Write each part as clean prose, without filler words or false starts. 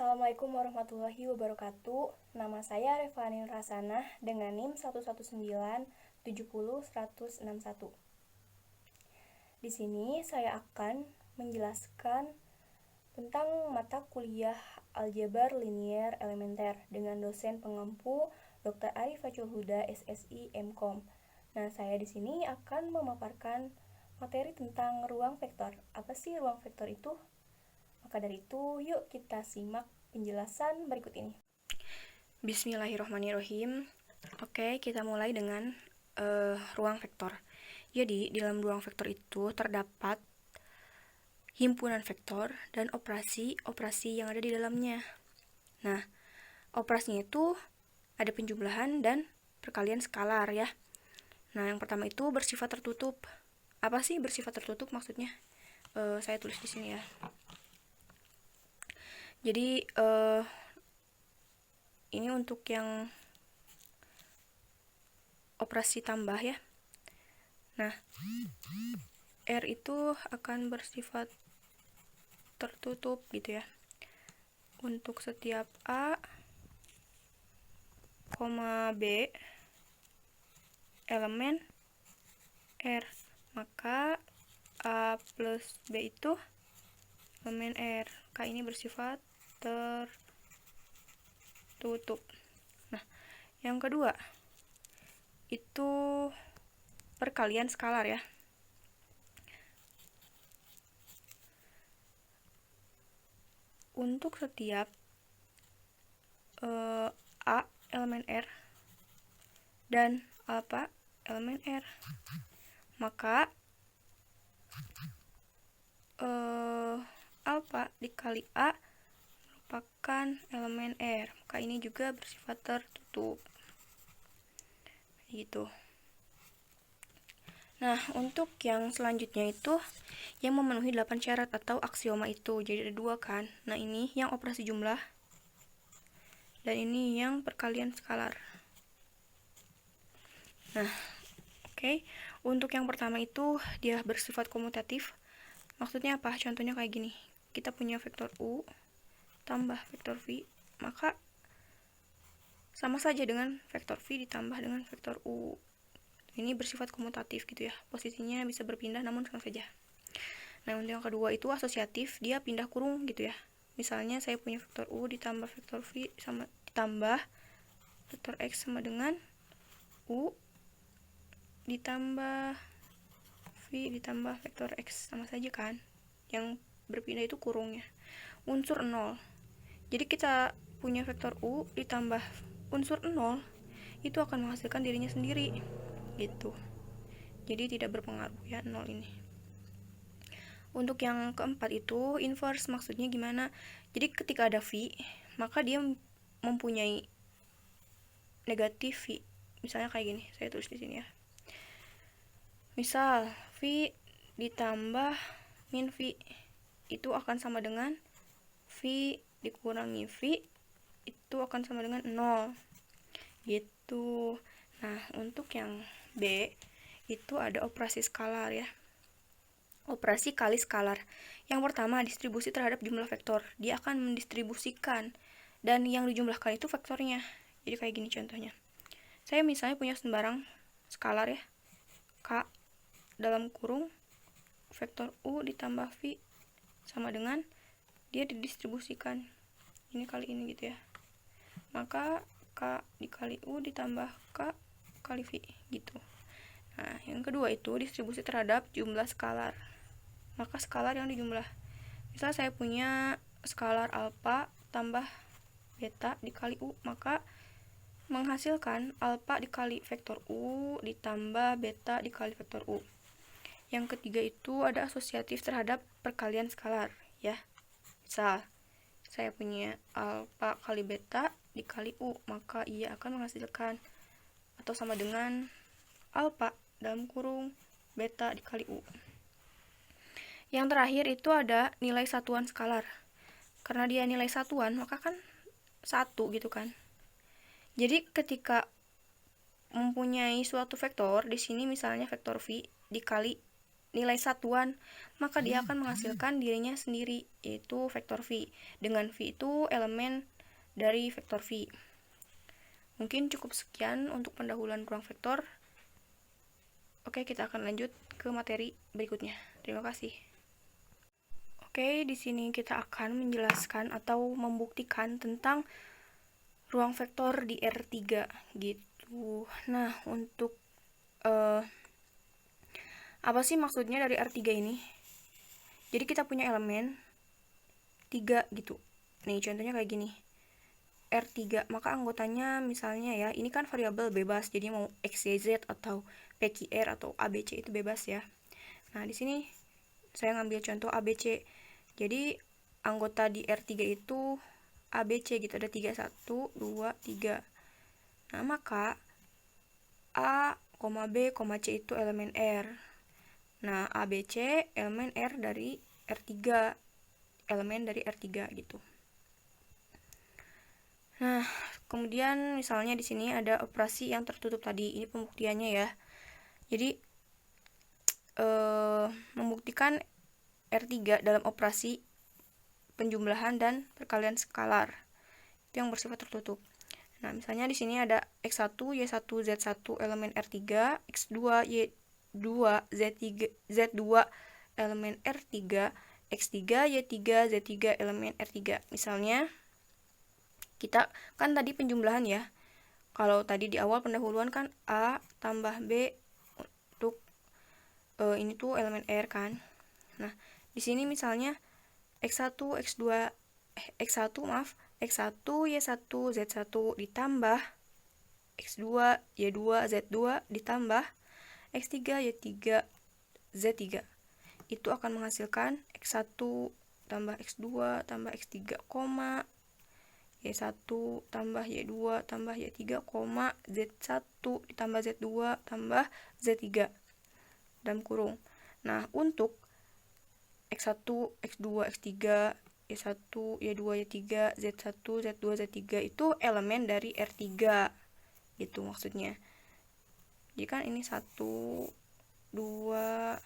Assalamualaikum warahmatullahi wabarakatuh. Nama saya Revanin Rasanah dengan NIM 119700161. Di sini saya akan menjelaskan tentang mata kuliah aljabar linier elementer dengan dosen pengampu Dr. Arif Fathul Huda, SSI, MKom. Nah, saya di sini akan memaparkan materi tentang ruang vektor. Apa sih ruang vektor itu? Maka dari itu, yuk kita simak penjelasan berikut ini. Bismillahirrahmanirrahim. Oke, kita mulai dengan ruang vektor. Jadi, di dalam ruang vektor itu terdapat himpunan vektor dan operasi-operasi yang ada di dalamnya. Nah, operasinya itu ada penjumlahan dan perkalian skalar ya. Nah, yang pertama itu bersifat tertutup. Apa sih bersifat tertutup maksudnya? Saya tulis di sini ya. Jadi, ini untuk yang operasi tambah ya. Nah, R itu akan bersifat tertutup gitu ya. Untuk setiap A, B elemen R, maka A plus B itu elemen R. K ini bersifat tertutup. Nah, yang kedua itu perkalian skalar ya. Untuk setiap A elemen R dan alpha elemen R, maka alpha dikali A merupakan elemen R, maka ini juga bersifat tertutup gitu. Nah, untuk yang selanjutnya itu yang memenuhi 8 syarat atau aksioma itu. Jadi ada 2 kan. Nah, ini yang operasi jumlah dan ini yang perkalian skalar. Nah, oke. Untuk yang pertama itu dia bersifat komutatif. Maksudnya apa? Contohnya kayak gini. Kita punya vektor U tambah vektor V, maka sama saja dengan vektor V ditambah dengan vektor U. Ini bersifat komutatif gitu ya. Posisinya bisa berpindah namun sama saja. Nah, untuk yang kedua itu asosiatif, dia pindah kurung gitu ya. Misalnya saya punya vektor U ditambah vektor V sama ditambah vektor X sama dengan U ditambah V ditambah vektor X, sama saja kan. Yang berpindah itu kurungnya. Unsur 0. Jadi kita punya vektor U ditambah unsur 0 itu akan menghasilkan dirinya sendiri gitu. Jadi tidak berpengaruh ya 0 ini. Untuk yang keempat itu inverse, maksudnya gimana? Jadi ketika ada V, maka dia mempunyai negatif V. Misalnya kayak gini, saya tulis di sini ya. Misal V ditambah min V itu akan sama dengan V dikurangi V itu akan sama dengan 0 gitu. Nah, untuk yang B itu ada operasi skalar ya. Operasi kali skalar. Yang pertama, distribusi terhadap jumlah vektor. Dia akan mendistribusikan dan yang dijumlahkan itu vektornya. Jadi kayak gini contohnya. Saya misalnya punya sembarang skalar ya. K dalam kurung vektor U ditambah V sama dengan dia didistribusikan ini kali ini gitu ya. Maka K dikali U ditambah K kali V gitu. Nah, yang kedua itu distribusi terhadap jumlah skalar. Maka skalar yang dijumlah. Misal saya punya skalar alpha tambah beta dikali U, maka menghasilkan alpha dikali vektor U ditambah beta dikali vektor U. Yang ketiga itu ada asosiatif terhadap perkalian skalar ya. Misal saya punya alpha kali beta dikali U, maka ia akan menghasilkan atau sama dengan alpha dalam kurung beta dikali U. Yang terakhir itu ada nilai satuan skalar. Karena dia nilai satuan, maka kan 1 gitu kan. Jadi ketika mempunyai suatu vektor, di sini misalnya vektor V dikali nilai satuan, maka dia akan menghasilkan dirinya sendiri, yaitu vektor V. Dengan V itu elemen dari vektor V. Mungkin cukup sekian untuk pendahuluan ruang vektor. Oke, kita akan lanjut ke materi berikutnya. Terima kasih. Oke, di sini kita akan menjelaskan atau membuktikan tentang ruang vektor di R3 gitu. Nah, untuk apa sih maksudnya dari R3 ini? Jadi kita punya elemen 3 gitu. Nih, contohnya kayak gini. R3, maka anggotanya misalnya ya, ini kan variabel bebas, jadi mau X, Y, Z atau PQR atau ABC itu bebas ya. Nah, di sini saya ngambil contoh ABC. Jadi anggota di R3 itu ABC gitu, ada 3, 1, 2, 3. Nah, maka A, B, C itu elemen R. Nah, ABC elemen R dari R3, elemen dari R3 gitu. Nah, kemudian misalnya di sini ada operasi yang tertutup tadi. Ini pembuktiannya ya. Jadi membuktikan R3 dalam operasi penjumlahan dan perkalian skalar. Itu yang bersifat tertutup. Nah, misalnya di sini ada X1, Y1, Z1 elemen R3, X2, Y2, Z2 elemen R3, X3, Y3, Z3 elemen R3. Misalnya kita kan tadi penjumlahan ya. Kalau tadi di awal pendahuluan kan A tambah B untuk ini tuh elemen R kan. Nah, di sini misalnya X1, X1, X1, Y1, Z1 ditambah X2, Y2, Z2 ditambah X3, Y3, Z3. Itu akan menghasilkan X1 tambah X2 tambah X3, Y1 tambah Y2 tambah Y3, Z1 ditambah Z2 tambah Z3 dalam kurung. Nah, untuk X1, X2, X3, Y1, Y2, Y3, Z1, Z2, Z3 itu elemen dari R3 gitu maksudnya. Jadi kan ini 1, 2, 3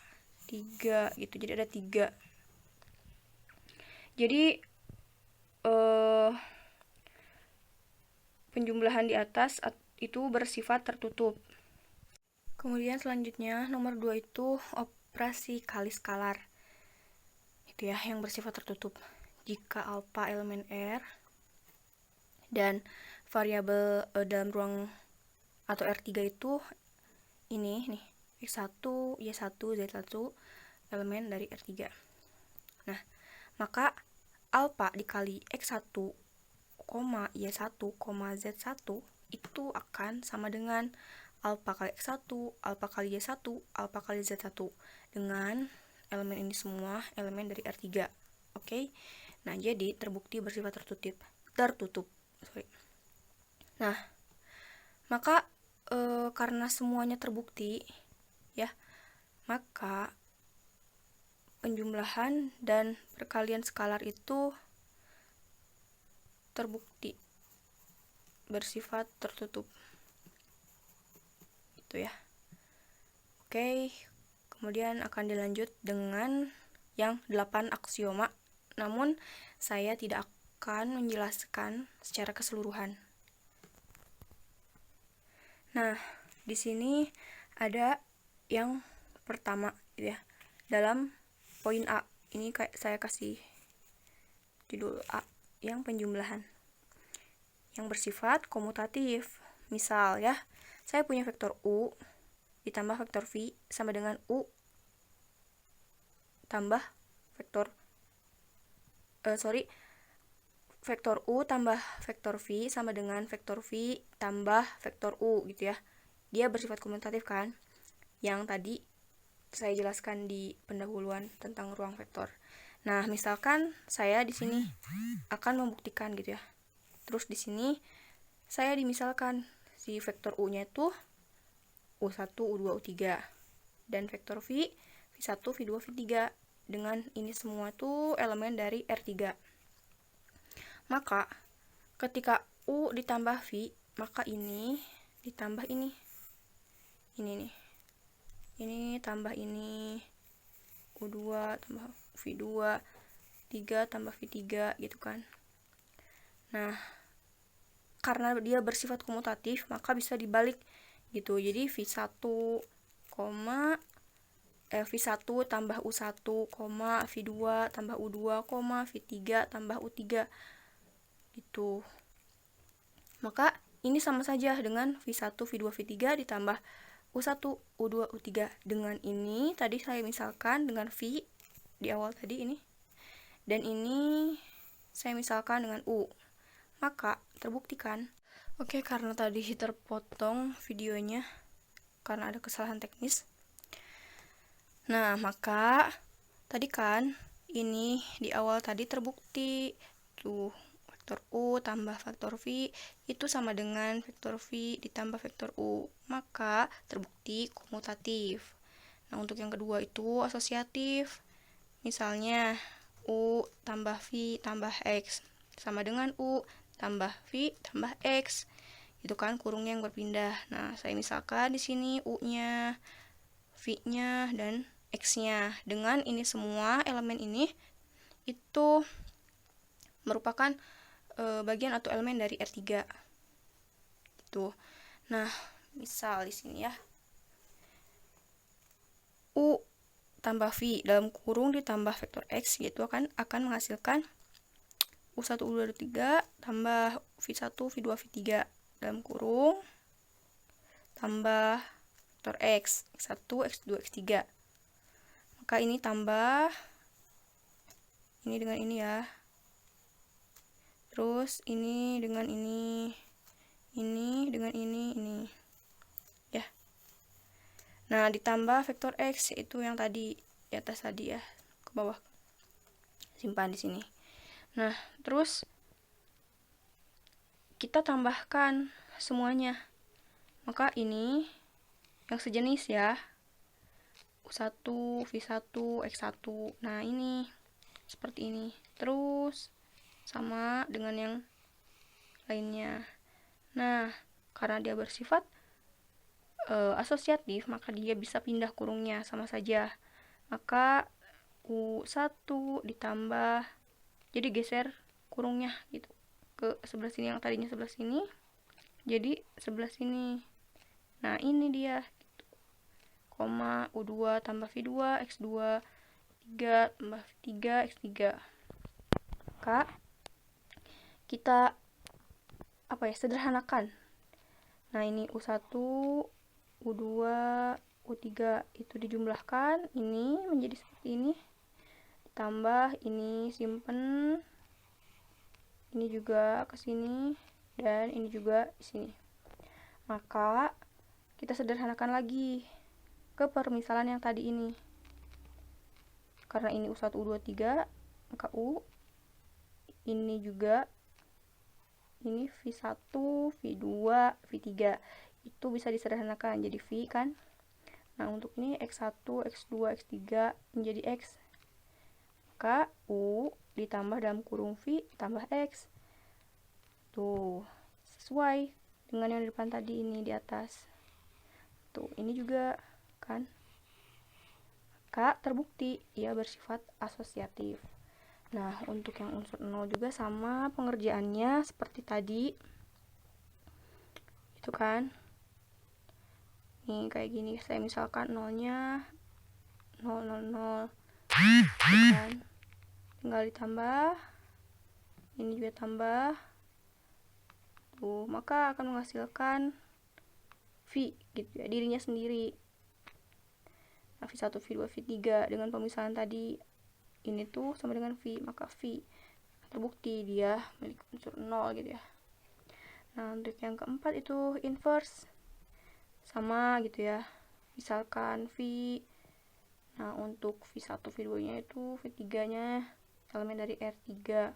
gitu, jadi ada 3. Jadi penjumlahan di atas itu bersifat tertutup. Kemudian selanjutnya nomor 2 itu operasi kali skalar. Itu ya yang bersifat tertutup. Jika alpha elemen R dan variabel dalam ruang atau R3 itu ini nih, X1, Y1, Z1 elemen dari R3. Nah, maka alpha dikali X1, Y1, Z1 itu akan sama dengan alpha kali X1, alpha kali Y1, alpha kali Z1 dengan elemen ini semua elemen dari R3. Oke. Nah, jadi terbukti bersifat tertutup. Nah, maka karena semuanya terbukti ya, maka penjumlahan dan perkalian skalar itu terbukti bersifat tertutup. Itu ya. Oke, kemudian akan dilanjut dengan yang 8 aksioma. Namun saya tidak akan menjelaskan secara keseluruhan. Nah, di sini ada yang pertama ya. Dalam poin A, ini kayak saya kasih judul A, yang penjumlahan yang bersifat komutatif. Misal ya, saya punya vektor U ditambah vektor V sama dengan U tambah vektor vektor U tambah vektor V sama dengan vektor V tambah vektor U gitu ya. Dia bersifat komutatif kan, yang tadi saya jelaskan di pendahuluan tentang ruang vektor. Nah, misalkan saya di sini akan membuktikan gitu ya. Terus di sini saya dimisalkan si vektor U-nya itu U1, U2, U3 dan vektor V, V1, V2, V3 dengan ini semua tuh elemen dari R3. Maka ketika U ditambah V, maka ini ditambah ini nih. Ini tambah ini U2 tambah V2, 3 tambah V3 gitu kan. Nah, karena dia bersifat komutatif, maka bisa dibalik gitu. Jadi V1, V1 tambah U1, V2 tambah U2, V3 tambah U3 gitu. Maka ini sama saja dengan V1, V2, V3 ditambah U1, U2, U3. Dengan ini tadi saya misalkan dengan V di awal tadi ini, dan ini saya misalkan dengan U. Maka terbuktikan. Oke, karena tadi terpotong videonya karena ada kesalahan teknis. Nah, maka tadi kan ini di awal tadi terbukti tuh vektor U tambah vektor V itu sama dengan vektor V ditambah vektor U, maka terbukti komutatif. Nah, untuk yang kedua itu asosiatif. Misalnya U tambah V tambah X sama dengan U tambah V tambah X. Itu kan kurungnya yang berpindah. Nah, saya misalkan di sini U-nya, V-nya, dan X-nya. Dengan ini semua elemen ini itu merupakan bagian atau elemen dari R3. Gitu. Nah, misal di sini ya. U tambah V dalam kurung ditambah vektor X yaitu akan menghasilkan U1, U2, U3 tambah V1, V2, V3 dalam kurung tambah vektor X, X1, X2, X3. Maka ini tambah ini dengan ini ya. Terus ini dengan ini dengan ini. Ya. Nah, ditambah vektor X itu yang tadi di atas tadi ya, ke bawah. Simpan di sini. Nah, terus kita tambahkan semuanya. Maka ini yang sejenis ya. U1, V1, X1. Nah, ini seperti ini. Terus sama dengan yang lainnya. Nah, karena dia bersifat asosiatif, maka dia bisa pindah kurungnya sama saja. Maka U1 ditambah, jadi geser kurungnya gitu ke sebelah sini, yang tadinya sebelah sini jadi sebelah sini. Nah, ini dia gitu. Koma U2 tambah V2 X2, 3 tambah V3 X3. Maka kita sederhanakan. Nah, ini U1, U2, U3 itu dijumlahkan, ini menjadi seperti ini. Ditambah ini simpen, ini juga ke sini, dan ini juga di sini. Maka kita sederhanakan lagi ke permisalan yang tadi ini. Karena ini U1, U2, U3, maka U ini juga ini V1, V2, V3 itu bisa disederhanakan jadi V kan. Nah, untuk ini X1, X2, X3 menjadi X. Maka U ditambah dalam kurung V tambah X. Tuh, sesuai dengan yang di depan tadi ini di atas. Tuh, ini juga kan. Maka terbukti ia bersifat asosiatif. Nah, untuk yang unsur 0 juga sama pengerjaannya seperti tadi. Itu kan. Nih, kayak gini. Saya misalkan 0-nya 0, 0, 0. Itu kan. Tinggal ditambah. Ini juga tambah. Tuh, maka akan menghasilkan V gitu ya, dirinya sendiri. Nah, V1, V2, V3 dengan pemisahan tadi ini tuh sama dengan V, maka V terbukti dia memiliki unsur 0 gitu ya. Nah, untuk yang keempat itu inverse, sama gitu ya, misalkan V. Nah, untuk V1, V2 nya itu V3 nya elemen dari R3.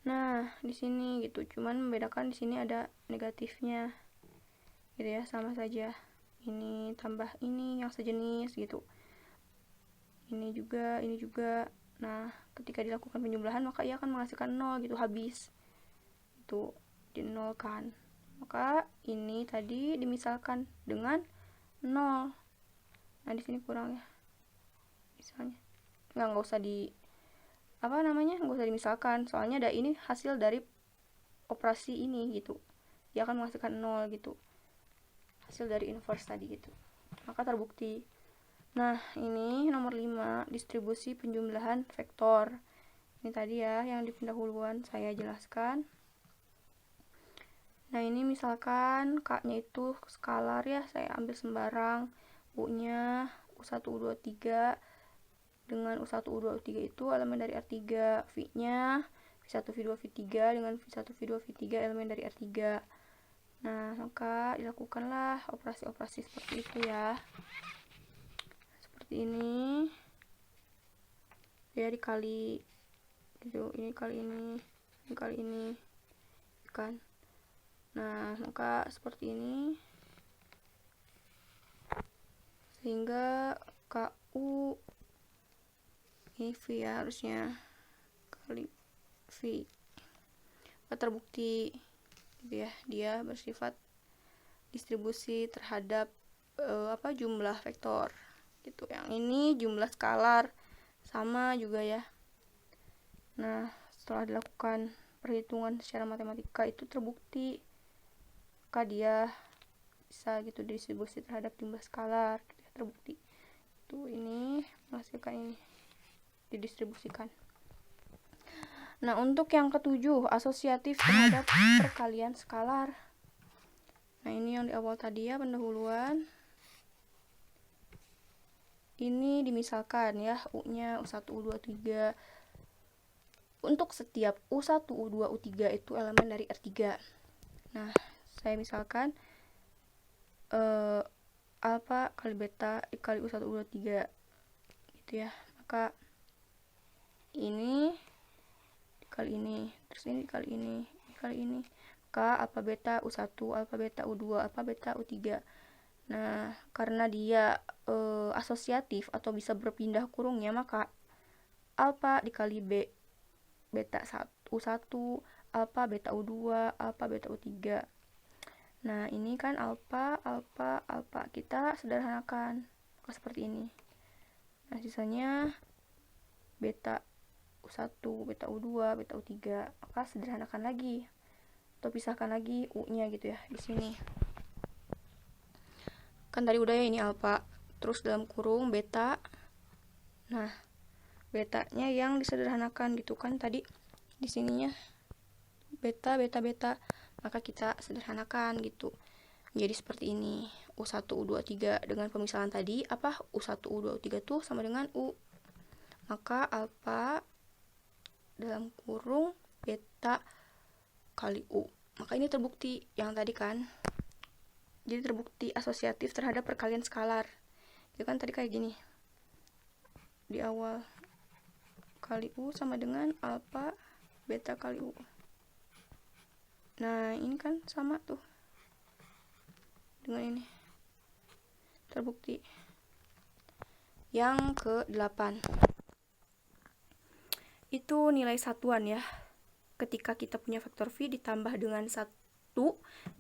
Nah, di sini gitu, cuman membedakan di sini ada negatifnya gitu ya, sama saja. Ini tambah ini yang sejenis gitu. Ini juga. Nah, ketika dilakukan penjumlahan maka ia akan menghasilkan 0 gitu, habis. Itu dinolkan. Maka ini tadi dimisalkan dengan 0. Nah, di sini kurang ya. Misalnya. Nggak usah nggak usah dimisalkan. Soalnya ini hasil dari operasi ini gitu. Dia akan menghasilkan 0 gitu. Hasil dari inverse tadi gitu. Maka terbukti. Nah, ini nomor 5, distribusi penjumlahan vektor. Ini tadi ya yang di pendahuluan saya jelaskan. Nah, ini misalkan K-nya itu skalar ya, saya ambil sembarang. U-nya U1, U2, U3 dengan U1, U2, U3 itu elemen dari R3. V-nya V1, V2, V3 dengan V1, V2, V3 elemen dari R3. Nah, maka dilakukanlah operasi-operasi seperti itu ya. Seperti ini. Ya, dikali gitu, ini kali ini kali ini kan. Nah, maka seperti ini, sehingga KU ini V ya, harusnya kali V terbukti gitu ya, dia bersifat distribusi terhadap jumlah vektor gitu. Yang ini jumlah skalar sama juga ya. Nah, setelah dilakukan perhitungan secara matematika itu terbukti, maka dia bisa gitu distribusi terhadap jumlah skalar gitu ya, terbukti. Tuh, ini menghasilkan ini didistribusikan. Nah, untuk yang ketujuh, asosiatif terhadap perkalian skalar. Nah, ini yang di awal tadi ya, pendahuluan. Ini dimisalkan ya, U-nya U1, U2, U3. Untuk setiap U1, U2, U3 itu elemen dari R3. Nah, saya misalkan alfa kali beta dikali U1, U2, U3 gitu ya. Maka ini dikali ini, terus ini dikali ini, dikali ini. Maka alfa beta U1, alfa beta U2, alfa beta U3. Nah, karena dia asosiatif atau bisa berpindah kurungnya, maka alfa dikali beta U1, alfa beta U2, alfa beta U3. Nah, ini kan alfa, alfa, alfa. Kita sederhanakan. Maka seperti ini. Nah, sisanya beta U1, beta U2, beta U3. Maka sederhanakan lagi. Atau pisahkan lagi U-nya gitu ya, di sini. Kan tadi udah ya, ini alfa. Terus dalam kurung beta. Nah, betanya yang disederhanakan gitu kan tadi. Di sininya beta, beta, beta. Maka kita sederhanakan gitu. Jadi seperti ini. U1, U2, U3 dengan pemisahan tadi, U1, U2, U3 tuh sama dengan U. Maka alfa dalam kurung beta kali U. Maka ini terbukti yang tadi kan. Jadi terbukti asosiatif terhadap perkalian skalar. Itu kan tadi kayak gini. Di awal kali U sama dengan alfa beta kali U. Nah, ini kan sama tuh dengan ini. Terbukti. Yang ke-8 itu nilai satuan ya. Ketika kita punya vektor V ditambah dengan 1,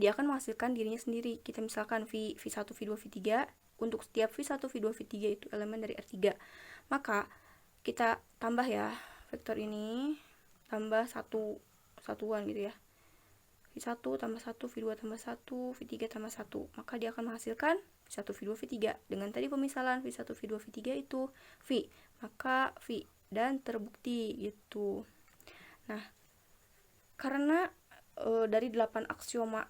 dia akan menghasilkan dirinya sendiri. Kita misalkan V1, V2, V3. Untuk setiap V1, V2, V3 itu elemen dari R3. Maka kita tambah ya vektor ini, tambah satuan gitu ya. V1 tambah 1, V2 tambah 1, V3 tambah 1. Maka dia akan menghasilkan V1, V2, V3. Dengan tadi pemisalan V1, V2, V3 itu V. Maka V. Dan terbukti gitu. Nah, karena dari 8 aksioma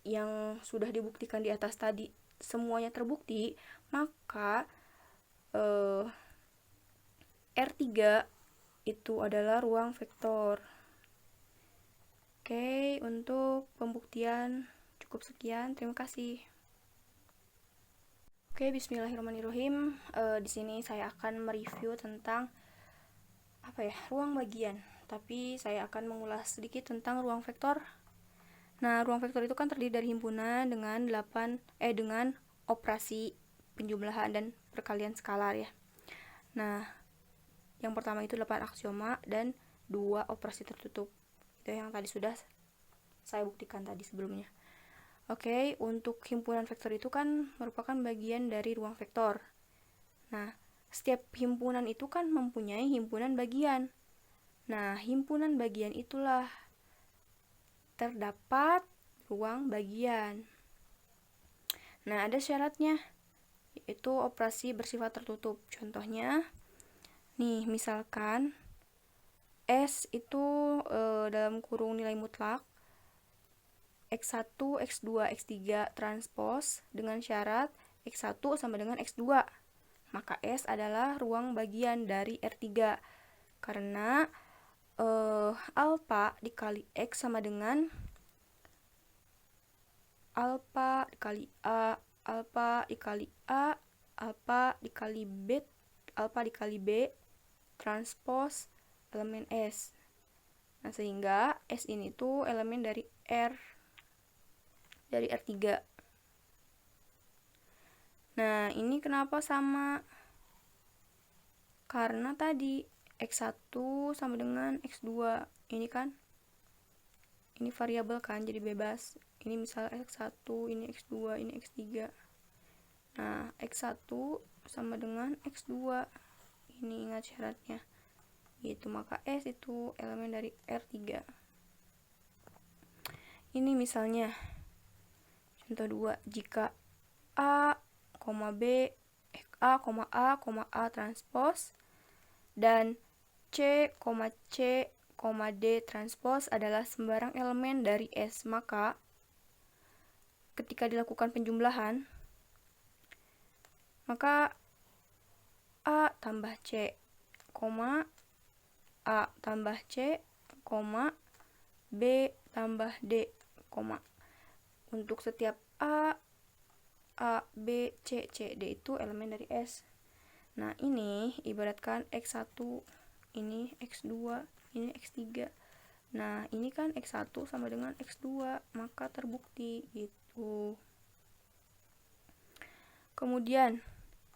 yang sudah dibuktikan di atas tadi semuanya terbukti, maka R3 itu adalah ruang vektor. Oke, untuk pembuktian cukup sekian. Terima kasih. Oke, bismillahirrahmanirrahim. Di sini saya akan mereview tentang ruang bagian. Tapi saya akan mengulas sedikit tentang ruang vektor. Nah, ruang vektor itu kan terdiri dari himpunan dengan dengan operasi penjumlahan dan perkalian skalar ya. Nah, yang pertama itu 8 aksioma dan 2 operasi tertutup. Itu yang tadi sudah saya buktikan tadi sebelumnya. Oke, untuk himpunan vektor itu kan merupakan bagian dari ruang vektor. Nah, setiap himpunan itu kan mempunyai himpunan bagian. Nah, himpunan bagian itulah terdapat ruang bagian. Nah, ada syaratnya, yaitu operasi bersifat tertutup. Contohnya, nih, misalkan S itu dalam kurung nilai mutlak X1, X2, X3 transpos dengan syarat X1 sama dengan X2. Maka S adalah ruang bagian dari R3. Karena alpha dikali X sama dengan alpha dikali A, alpha dikali A, alpha dikali B, transpos elemen S. Nah, sehingga S ini tuh elemen dari R3. Nah, ini kenapa sama? Karena tadi X1 sama dengan X2. Ini kan, ini variabel kan, jadi bebas. Ini misalnya X1, ini X2, ini X3. Nah, X1 sama dengan X2. Ini ingat syaratnya. Gitu, maka S itu elemen dari R3. Ini misalnya contoh 2, jika A, B, A transpos dan C, D transpos adalah sembarang elemen dari S, maka ketika dilakukan penjumlahan, maka A tambah C, A tambah C, B tambah D, untuk setiap A, B, C, D itu elemen dari S. Nah, ini ibaratkan X1, ini X2, ini X3. Nah, ini kan X1 sama dengan X2, maka terbukti gitu. Kemudian,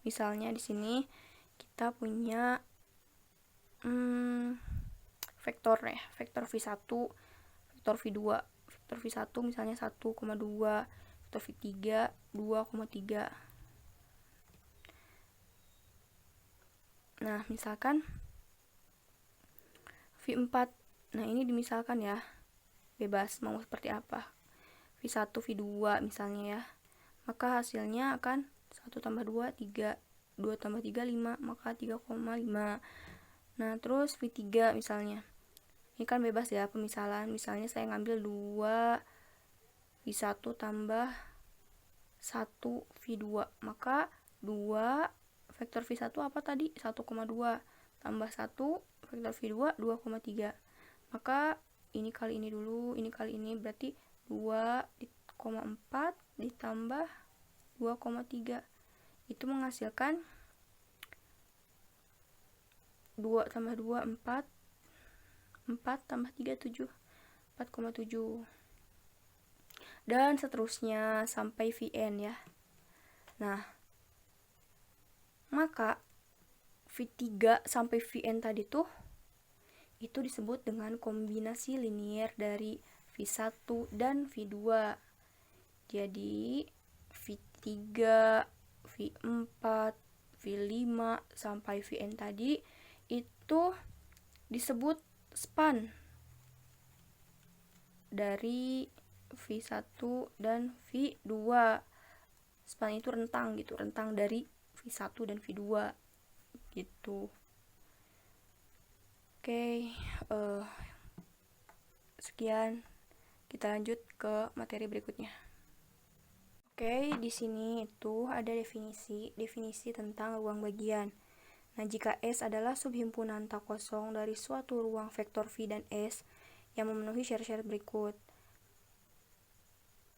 misalnya di sini kita punya vektor ya, vektor V1, vektor V2. Vektor V1 misalnya 1,2, vektor V3 2,3. Nah, misalkan V4. Nah, ini dimisalkan ya. Bebas mau seperti apa. V1, V2 misalnya ya. Maka hasilnya akan 1 tambah 2, 3. 2 tambah 3, 5. Maka 3,5. Nah, terus V3 misalnya. Ini kan bebas ya pemisalan. Misalnya saya ngambil 2 V1 tambah 1 V2. Maka 2 vektor V1 apa tadi? 1,2 tambah 1 vektor V2 2,3. Maka ini kali ini dulu, ini kali ini, berarti 2,4 ditambah 2,3. Itu menghasilkan 2 tambah 2 4, 4 tambah 3 7, 4,7. Dan seterusnya sampai Vn ya. Nah, maka V3 sampai Vn tadi tuh itu disebut dengan kombinasi linier dari V1 dan V2. Jadi V3, V4, V5 sampai Vn tadi itu disebut span dari V1 dan V2. Span itu rentang gitu, rentang dari V1 dan V2 gitu. Oke, sekian. Kita lanjut ke materi berikutnya. Oke, di sini itu ada definisi tentang ruang bagian. Nah, jika S adalah subhimpunan tak kosong dari suatu ruang vektor V dan S yang memenuhi syarat-syarat berikut.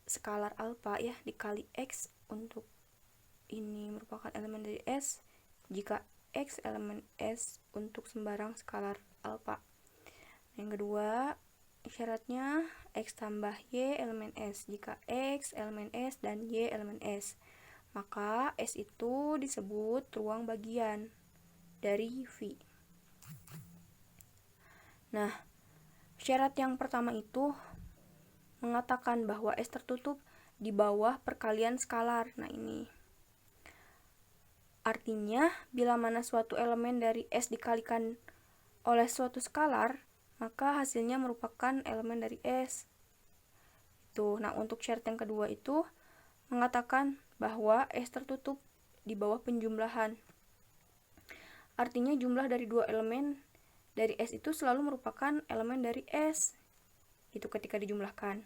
Skalar alpha ya dikali X untuk ini merupakan elemen dari S jika X elemen S untuk sembarang skalar alpha. Yang kedua, syaratnya X tambah Y elemen S jika X elemen S dan Y elemen S. Maka S itu disebut ruang bagian dari V. Nah, syarat yang pertama itu mengatakan bahwa S tertutup di bawah perkalian skalar. Nah, ini. Artinya, bila mana suatu elemen dari S dikalikan oleh suatu skalar, maka hasilnya merupakan elemen dari S. Nah, untuk syarat yang kedua itu mengatakan bahwa S tertutup di bawah penjumlahan. Artinya jumlah dari dua elemen dari S itu selalu merupakan elemen dari S. Itu ketika dijumlahkan.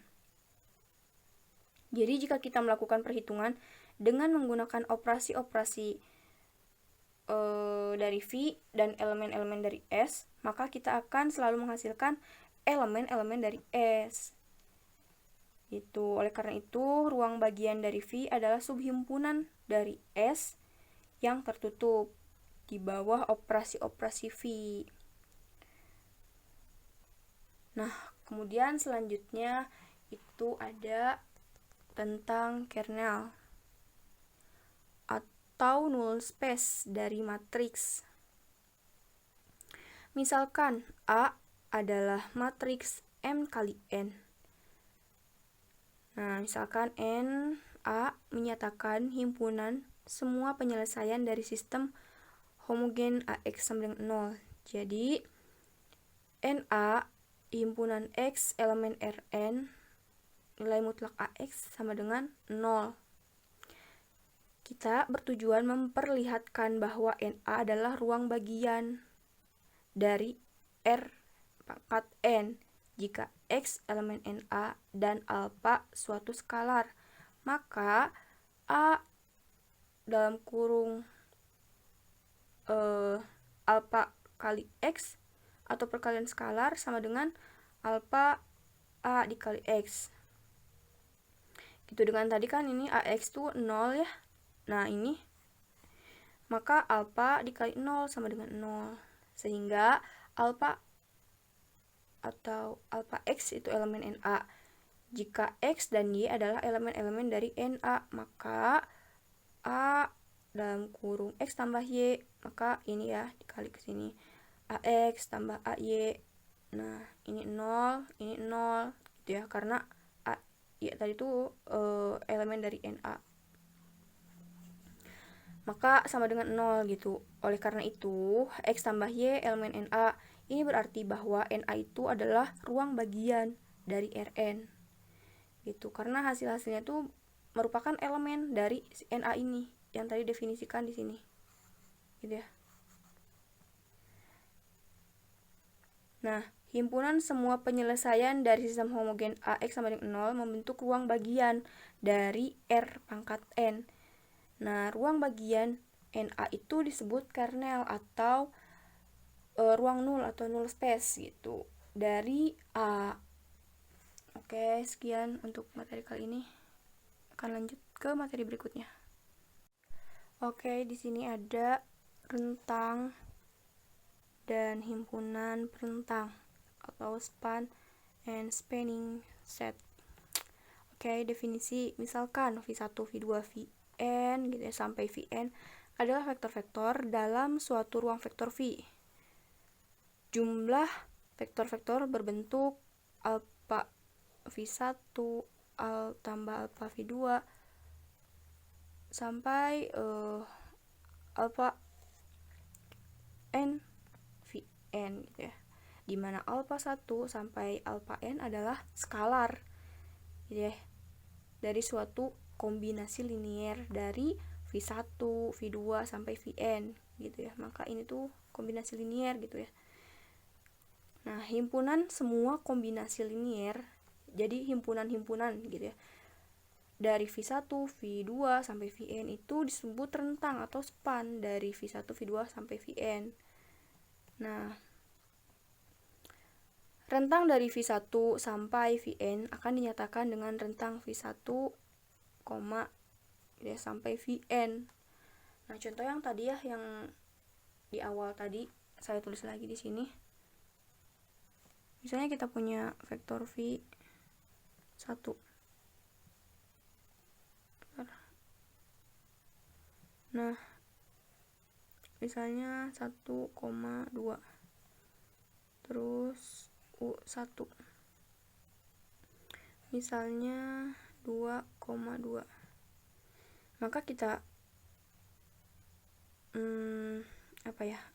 Jadi jika kita melakukan perhitungan dengan menggunakan operasi-operasi dari V dan elemen-elemen dari S, maka kita akan selalu menghasilkan elemen-elemen dari S. Oleh karena itu, ruang bagian dari V adalah subhimpunan dari S yang tertutup di bawah operasi-operasi V. Nah, kemudian selanjutnya itu ada tentang kernel atau null space dari matriks. Misalkan A adalah matriks M kali N. Nah, misalkan N A menyatakan himpunan semua penyelesaian dari sistem homogen AX sama dengan 0. Jadi, NA himpunan X elemen Rn nilai mutlak AX sama dengan 0. Kita bertujuan memperlihatkan bahwa NA adalah ruang bagian dari R pangkat N jika X elemen NA dan alpha suatu skalar, maka A dalam kurung alpha kali X atau perkalian skalar sama dengan alpha A dikali X. Gitu, dengan tadi kan ini AX tuh 0 ya. Nah, ini maka alpha dikali 0 sama dengan 0. Sehingga alpha atau alpha X itu elemen NA. Jika X dan Y adalah elemen-elemen dari NA, maka A dalam kurung X tambah Y, maka ini ya dikali ke sini. AX tambah AY. Nah, ini 0, ini 0 gitu ya, karena A Y tadi itu elemen dari NA. Maka sama dengan 0 gitu. Oleh karena itu, X tambah Y elemen NA. Ini berarti bahwa NA itu adalah ruang bagian dari Rn. Gitu. Karena hasil-hasilnya itu merupakan elemen dari NA ini yang tadi definisikan di sini. Gitu ya. Nah, himpunan semua penyelesaian dari sistem homogen AX sama dengan 0 membentuk ruang bagian dari R pangkat N. Nah, ruang bagian NA itu disebut kernel atau ruang nul atau null space gitu dari A. Oke, sekian untuk materi kali ini. Akan lanjut ke materi berikutnya. Oke, di sini ada rentang dan himpunan perentang atau span and spanning set. Oke, definisi misalkan V1, V2, Vn gitu ya, sampai Vn adalah vektor-vektor dalam suatu ruang vektor V. Jumlah vektor-vektor berbentuk alpha V1 tambah alpha V2 sampai alpha n Vn gitu ya. Dimana alpha 1 sampai alpha n adalah skalar gitu ya, dari suatu kombinasi linier dari V1, V2 sampai Vn gitu ya. Maka ini tuh kombinasi linier gitu ya. Nah, himpunan semua kombinasi linier, jadi himpunan-himpunan gitu ya, dari V1, V2 sampai Vn itu disebut rentang atau span dari V1, V2 sampai Vn. Nah, rentang dari V1 sampai Vn akan dinyatakan dengan rentang V1, ya, sampai Vn. Nah, contoh yang tadi ya, yang di awal tadi saya tulis lagi di sini. Misalnya kita punya vektor V1. Nah, misalnya 1,2. Terus U1. Misalnya 2,2. Maka kita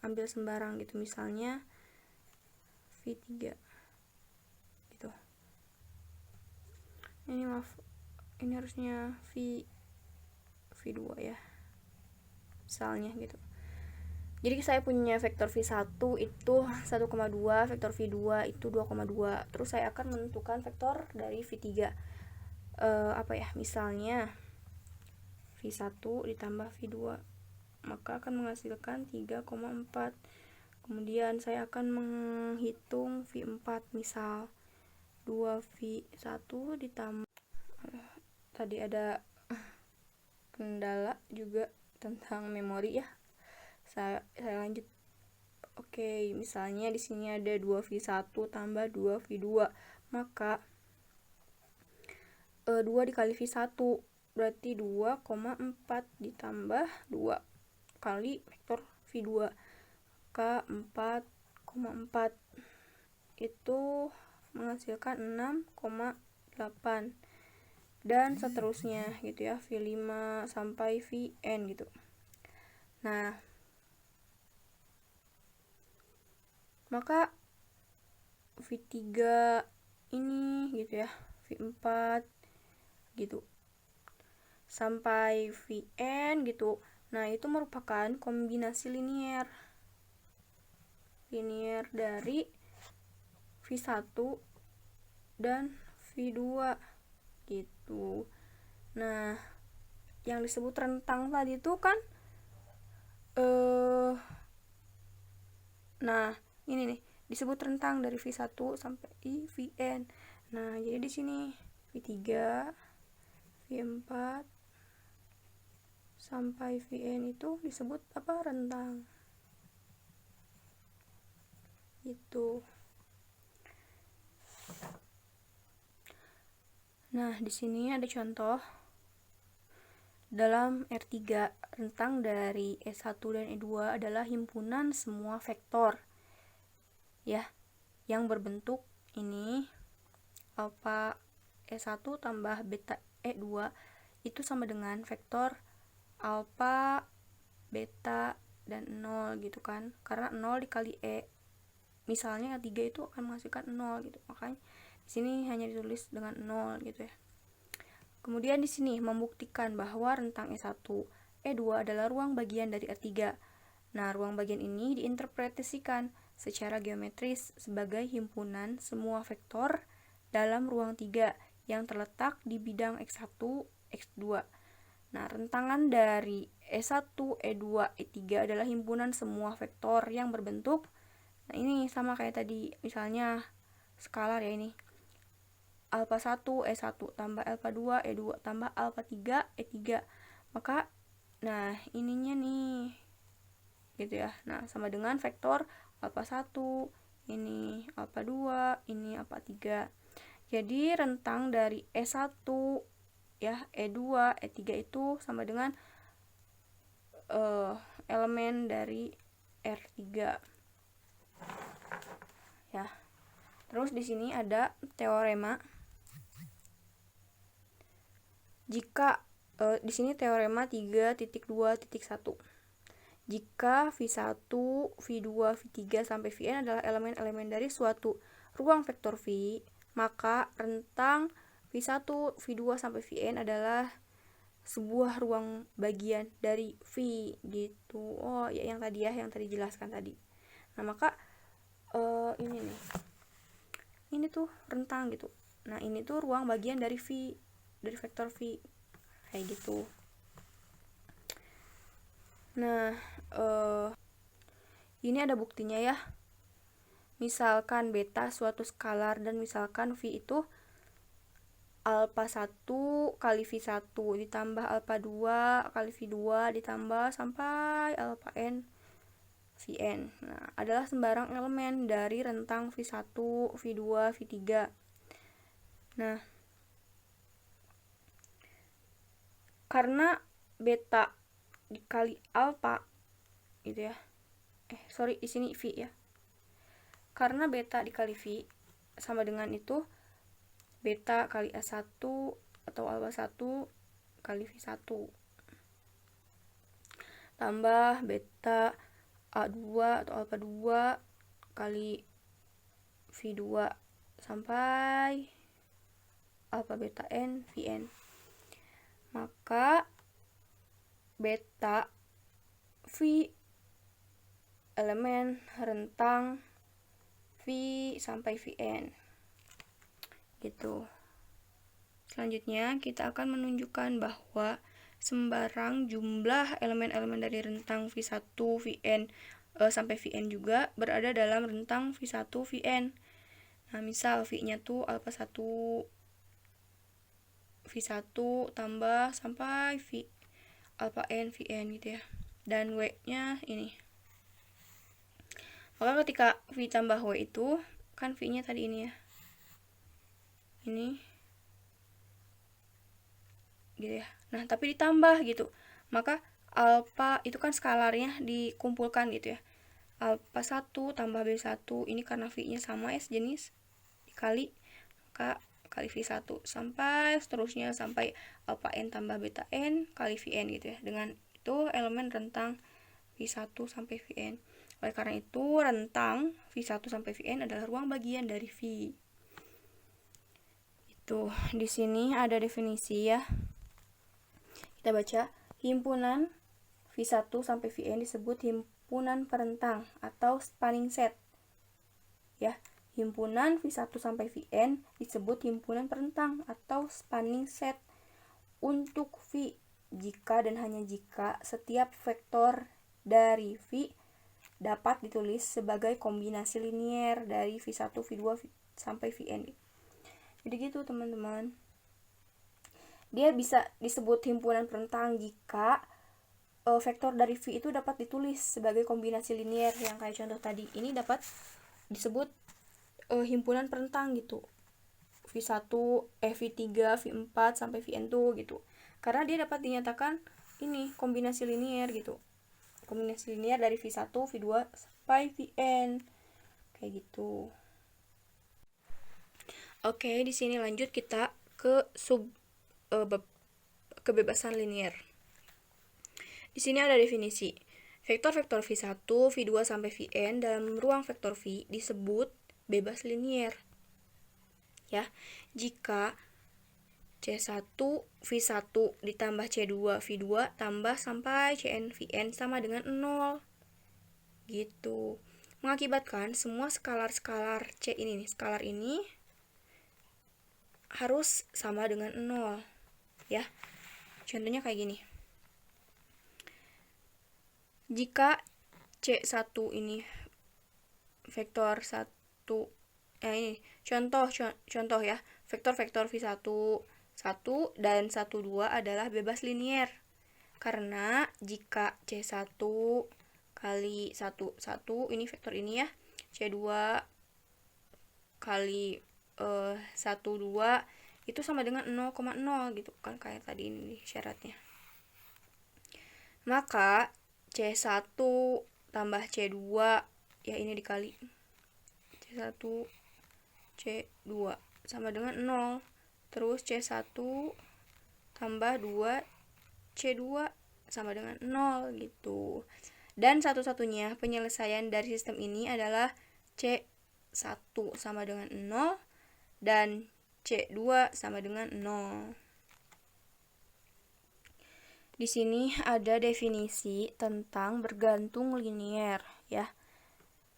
ambil sembarang gitu, misalnya V3 gitu. Ini harusnya V2 ya, misalnya gitu. Jadi saya punya vektor V1 itu 1,2, vektor V2 itu 2,2. Terus saya akan menentukan vektor dari V3. Misalnya V1 ditambah V2, maka akan menghasilkan 3,4. Kemudian saya akan menghitung V4, misal 2V1 ditambah, tadi ada kendala juga tentang memori ya. Saya lanjut. Oke, misalnya di sini ada 2V1 tambah 2V2, maka 2 dikali V1 berarti 2,4 ditambah 2 kali vektor V2, maka 4,4 itu menghasilkan 6,8, dan seterusnya gitu ya, V5 sampai Vn gitu. Nah, maka V3 ini gitu ya, V4 gitu sampai Vn gitu. Nah, itu merupakan kombinasi linier dari V1 dan V2 gitu. Nah, yang disebut rentang tadi itu kan ini nih disebut rentang dari V1 sampai Vn. Nah, jadi di sini V3, V4 sampai Vn itu disebut rentang. Gitu. Nah, di sini ada contoh. Dalam R3, rentang dari E1 dan E2 adalah himpunan semua vektor ya, yang berbentuk ini alfa E1 tambah beta E2 itu sama dengan vektor alfa, beta, dan 0 gitu kan, karena 0 dikali E, misalnya E3 itu akan menghasilkan 0 gitu, makanya di sini hanya ditulis dengan 0 gitu ya. Kemudian di sini membuktikan bahwa rentang E1, E2 adalah ruang bagian dari R3. Nah, ruang bagian ini diinterpretasikan secara geometris sebagai himpunan semua vektor dalam ruang 3 yang terletak di bidang X1, X2. Nah, rentangan dari E1, E2, E3 adalah himpunan semua vektor yang berbentuk, nah ini sama kayak tadi, misalnya skalar ya, ini alfa 1, E1 tambah alfa 2, E2 tambah alfa 3, E3. Maka, nah ininya nih gitu ya. Nah, sama dengan vektor alfa 1, ini alfa 2, ini alfa 3. Jadi rentang dari E1 ya, E2, E3 itu sama dengan elemen dari R3. Ya. Terus di sini ada teorema. Jika di sini teorema 3.2.1. Jika V1, V2, V3 sampai Vn adalah elemen-elemen dari suatu ruang vektor V, maka rentang V1, V2 sampai Vn adalah sebuah ruang bagian dari V gitu. Oh, ya yang tadi jelaskan tadi. Nah, maka ini nih. Ini tuh rentang gitu. Nah, ini tuh ruang bagian dari V, dari vektor V. Kayak gitu. Nah, ini ada buktinya ya. Misalkan beta suatu skalar dan misalkan V itu alfa 1 kali V1 ditambah alfa 2 kali V2 ditambah sampai alfa n Vn. Nah, adalah sembarang elemen dari rentang V1, V2, V3. Nah, karena beta dikali alfa gitu ya. Di sini V ya. Karena beta dikali V sama dengan itu beta kali A1 atau alfa 1 kali V1 tambah beta A2 atau alfa 2 kali V2 sampai alfa beta N Vn. Maka beta V elemen rentang V sampai Vn gitu. Selanjutnya kita akan menunjukkan bahwa sembarang jumlah elemen-elemen dari rentang V1 Vn sampai Vn juga berada dalam rentang V1 Vn. Nah, misal V-nya tuh alfa 1 V1 tambah sampai V alfa N Vn gitu ya. Dan W-nya ini. Maka ketika V tambah W itu kan V-nya tadi ini ya. Ini gitu ya. Nah, tapi ditambah gitu. Maka alfa itu kan skalarnya dikumpulkan gitu ya. Alfa 1 tambah B1 ini karena V-nya sama ya sejenis dikali maka kali V1 sampai seterusnya sampai alfa N tambah beta N kali Vn gitu ya. Dengan itu elemen rentang V1 sampai Vn. Oleh karena itu rentang V1 sampai Vn adalah ruang bagian dari V. Itu di sini ada definisi ya. Kita baca, himpunan V1 sampai Vn disebut himpunan perentang atau spanning set. Ya, himpunan V1 sampai Vn disebut himpunan perentang atau spanning set untuk V jika dan hanya jika setiap vektor dari V dapat ditulis sebagai kombinasi linier dari V1, V2 sampai Vn. Jadi gitu teman-teman. Dia bisa disebut himpunan perentang jika vektor dari V itu dapat ditulis sebagai kombinasi linier yang kayak contoh tadi. Ini dapat disebut himpunan perentang gitu. V1, V3, V4 sampai Vn2 gitu. Karena dia dapat dinyatakan ini kombinasi linier gitu. Kombinasi linier dari V1, V2 sampai Vn. Kayak gitu. Oke, di sini lanjut kita ke kebebasan linier. Di sini ada definisi. Vektor-vektor V1, V2 sampai Vn dalam ruang vektor V disebut bebas linier. Ya, jika C1 V1 ditambah C2 V2 tambah sampai Cn Vn sama dengan 0. Gitu. Mengakibatkan semua skalar-skalar C ini nih, skalar ini harus sama dengan 0. Ya. Contohnya kayak gini. Jika C1 ini vektor 1 ini contoh ya, vektor-vektor V1 1 dan 1 2 adalah bebas linier. Karena jika C1 kali 1 1 ini vektor ini ya, C2 kali 1 2 itu sama dengan 0,0 gitu kan kayak tadi ini syaratnya. Maka C1 tambah C2 ya ini dikali C1 C2 sama dengan 0. Terus C1 tambah 2 C2 sama dengan 0 gitu. Dan satu-satunya penyelesaian dari sistem ini adalah C1 sama dengan 0 dan C2 sama dengan 0. Di sini ada definisi tentang bergantung linier ya.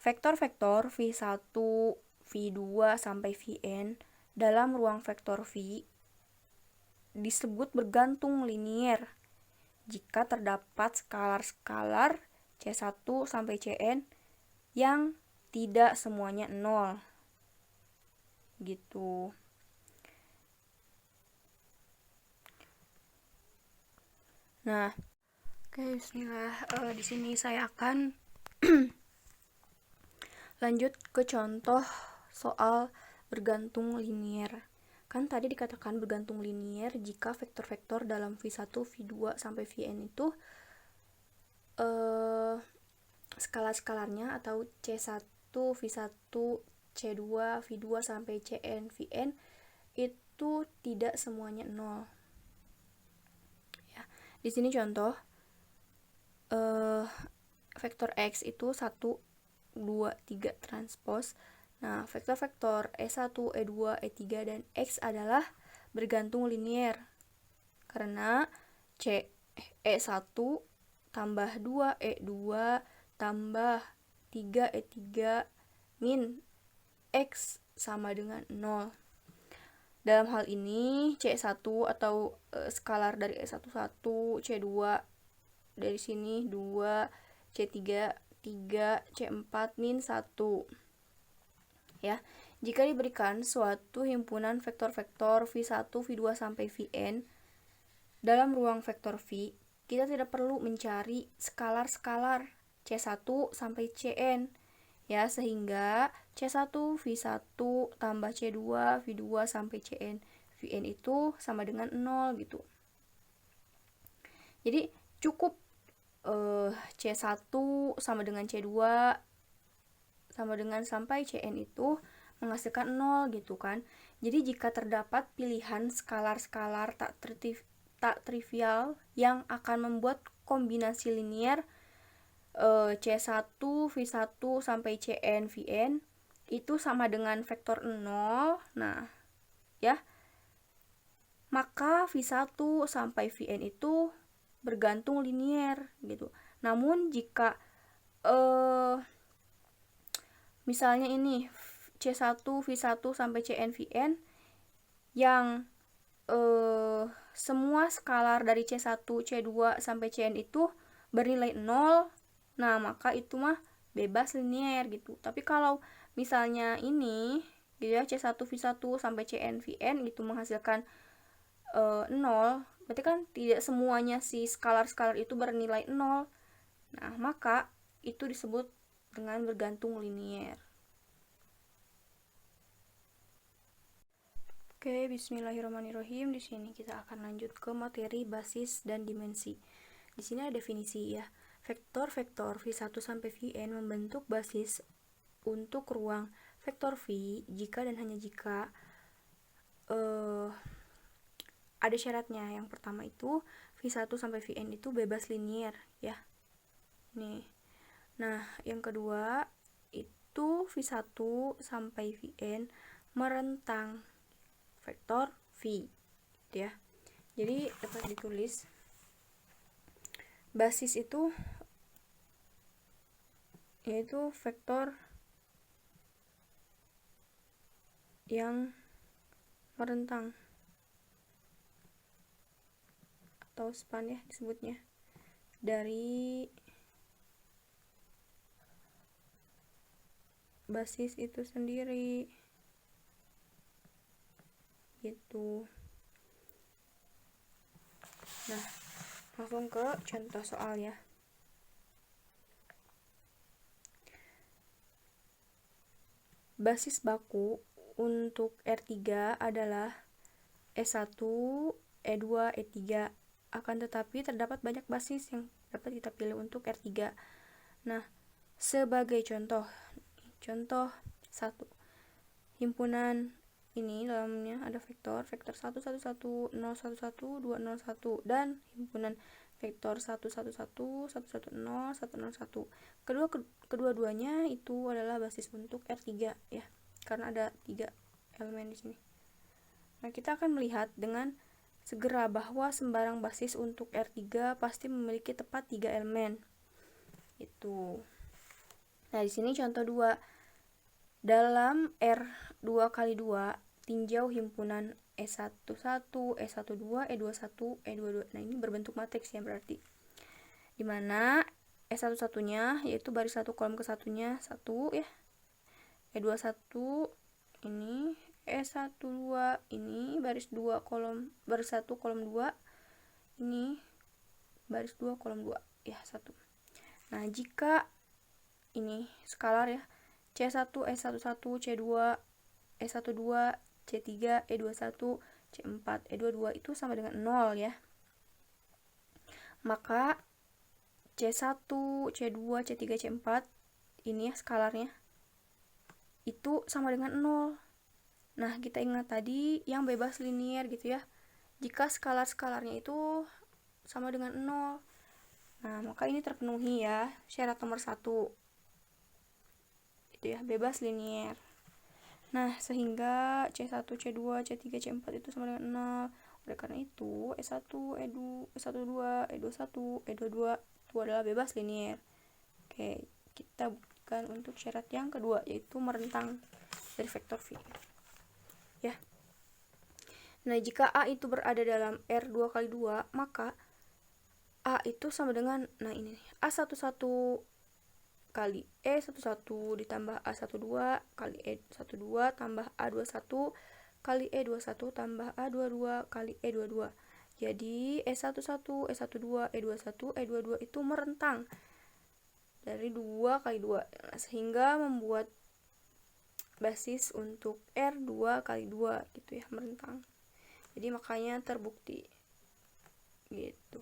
Vektor-vektor V1, V2 sampai Vn dalam ruang vektor V disebut bergantung linier jika terdapat skalar-skalar C1 sampai Cn yang tidak semuanya 0. Gitu. Nah, oke, bismillah. Di sini saya akan lanjut ke contoh soal bergantung linier. Kan tadi dikatakan bergantung linier jika vektor-vektor dalam V1, V2 sampai Vn itu skala-skalarnya atau C1, V1, C2, V2 sampai Cn, Vn itu itu tidak semuanya 0. Ya, di sini contoh vektor X itu 1, 2, 3 transpose. Nah, vektor-vektor E1, E2, E3, dan X adalah bergantung linier. Karena E1 tambah 2, E2 tambah 3, E3 min X sama dengan 0. Dalam hal ini, C1 atau skalar dari E1 1, C2 dari sini 2, C3 3, C4 min 1. Ya, jika diberikan suatu himpunan vektor-vektor V1, V2 sampai Vn dalam ruang vektor V, kita tidak perlu mencari skalar-skalar C1 sampai Cn. Ya, sehingga C1 V1 tambah C2 V2 sampai Cn. Vn itu sama dengan 0 gitu. Jadi cukup C1 sama dengan C2 sama dengan sampai Cn itu menghasilkan 0 gitu kan. Jadi jika terdapat pilihan skalar-skalar tak trivial yang akan membuat kombinasi linier C1 V1 sampai Cn Vn itu sama dengan vektor 0. Nah, ya. Maka V1 sampai Vn itu bergantung linier gitu. Namun jika misalnya ini C1 V1 sampai Cn Vn yang semua skalar dari C1 C2 sampai Cn itu bernilai 0, nah maka itu mah bebas linier gitu. Tapi kalau misalnya ini gitu ya, C1 V1 sampai Cn Vn itu menghasilkan 0, berarti kan tidak semuanya si skalar-skalar itu bernilai 0. Nah, maka itu disebut dengan bergantung linier. Oke, bismillahirrahmanirrahim. Di sini kita akan lanjut ke materi basis dan dimensi. Di sini ada definisi ya. Vektor-vektor V1 sampai Vn membentuk basis untuk ruang vektor V jika dan hanya jika ada syaratnya. Yang pertama itu V1 sampai Vn itu bebas linier ya. Nih. Nah, yang kedua itu V1 sampai Vn merentang vektor V gitu ya. Jadi dapat ditulis basis itu yaitu vektor yang merentang atau span ya disebutnya dari basis itu sendiri gitu. Nah, langsung ke contoh soal ya. Basis baku untuk R3 adalah E1, E2, E3. Akan tetapi terdapat banyak basis yang dapat kita pilih untuk R3. Nah, sebagai contoh 1. Himpunan ini dalamnya ada vektor 1 1 1 0 1 1 2 0 1 dan himpunan vektor 1 1 1 1 1 0 1 0 1. Kedua-duanya itu adalah basis untuk R3 ya. Karena ada 3 elemen di sini. Nah, kita akan melihat dengan segera bahwa sembarang basis untuk R3 pasti memiliki tepat 3 elemen. Itu. Nah, di sini contoh 2. Dalam R2x2 tinjau himpunan E11, E12, E21, E22. Nah, ini berbentuk matriks ya berarti. Dimana E11-nya yaitu baris 1 kolom ke satunya 1 ya. E21 ini, E12 ini baris 2 kolom, baris 1 kolom 2. Ini baris 2 kolom 2 ya 1. Nah, jika ini skalar ya, C1, E11, C2, E12, C3, E21, C4, E22 itu sama dengan 0 ya. Maka C1, C2, C3, C4 ini ya skalarnya itu sama dengan 0. Nah, kita ingat tadi yang bebas linier gitu ya. Jika skalar-skalarnya itu sama dengan 0. Nah, maka ini terpenuhi ya syarat nomor 1. Itu ya, bebas linier. Nah, sehingga C1, C2, C3, C4 itu sama dengan 0. Oleh karena itu, E1, E2, E12, E21, E22 itu adalah bebas linier. Oke, kita buktikan untuk syarat yang kedua, yaitu merentang dari vektor V. Ya. Nah, jika A itu berada dalam R2 kali 2, maka A itu sama dengan, nah ini nih, A11 kali E11 ditambah A12 kali E12 tambah A21 kali E21 tambah A22 kali E22. Jadi E11, E12, E21, E22 itu merentang dari 2 kali 2. Nah, sehingga membuat basis untuk R2 kali 2 gitu ya, merentang. Jadi makanya terbukti gitu.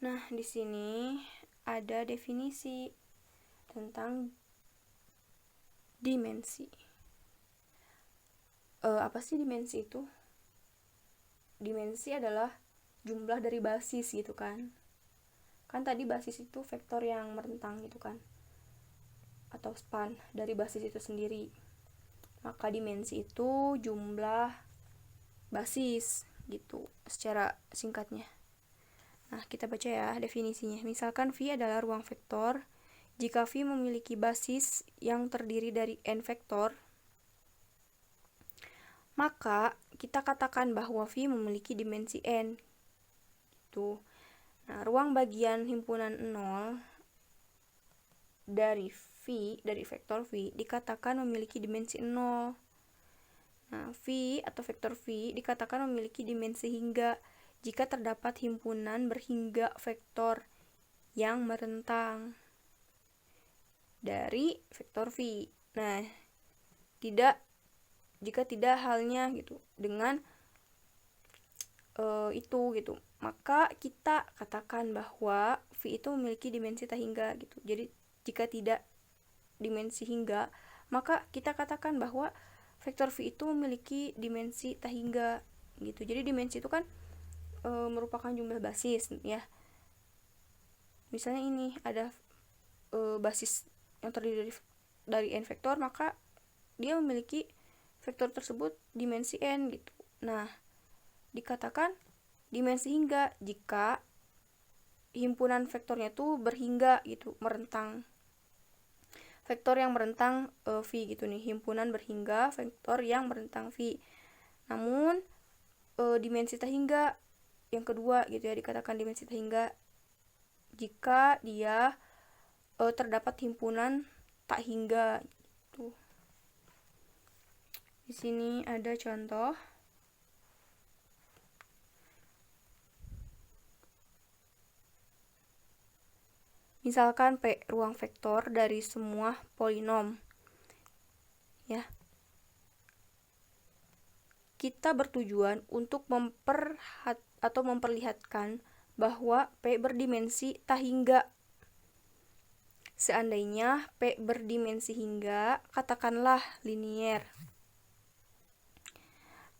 Nah, di sini ada definisi tentang dimensi. Apa sih dimensi itu? Dimensi adalah jumlah dari basis gitu kan. Kan tadi basis itu vektor yang merentang gitu kan, atau span dari basis itu sendiri. Maka dimensi itu jumlah basis gitu secara singkatnya. Nah, kita baca ya definisinya. Misalkan V adalah ruang vektor. Jika V memiliki basis yang terdiri dari n vektor, maka kita katakan bahwa V memiliki dimensi n. Gitu. Nah, ruang bagian himpunan 0 dari V, dari vektor V, dikatakan memiliki dimensi 0. Nah, V atau vektor V dikatakan memiliki dimensi hingga jika terdapat himpunan berhingga vektor yang merentang dari vektor V. Nah, jika tidak halnya gitu dengan itu gitu, maka kita katakan bahwa V itu memiliki dimensi tak hingga gitu. Jadi jika tidak dimensi hingga, maka kita katakan bahwa vektor V itu memiliki dimensi tak hingga gitu. Jadi dimensi itu kan merupakan jumlah basis ya. Misalnya ini ada basis yang terdiri dari n vektor, maka dia memiliki vektor tersebut dimensi n gitu. Nah, dikatakan dimensi hingga jika himpunan vektornya itu berhingga gitu, merentang. Vektor yang merentang V gitu nih, himpunan berhingga vektor yang merentang V. Namun dimensi tak hingga yang kedua gitu ya, dikatakan dimensi tak hingga jika dia terdapat himpunan tak hingga gitu. Di sini ada contoh. Misalkan P ruang vektor dari semua polinom. Ya. Kita bertujuan untuk memperlihatkan bahwa P berdimensi tak hingga. Seandainya P berdimensi hingga, katakanlah linier.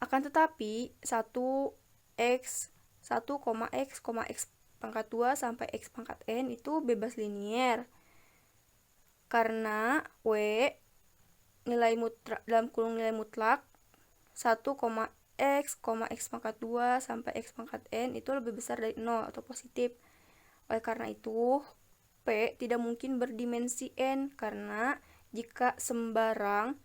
Akan tetapi 1x, 1,x pangkat 2 sampai x pangkat n itu bebas linier. Karena W nilai mutlak dalam kurung nilai mutlak 1,x, x pangkat 2 sampai x pangkat n itu lebih besar dari 0 atau positif. Oleh karena itu, P tidak mungkin berdimensi n karena jika sembarang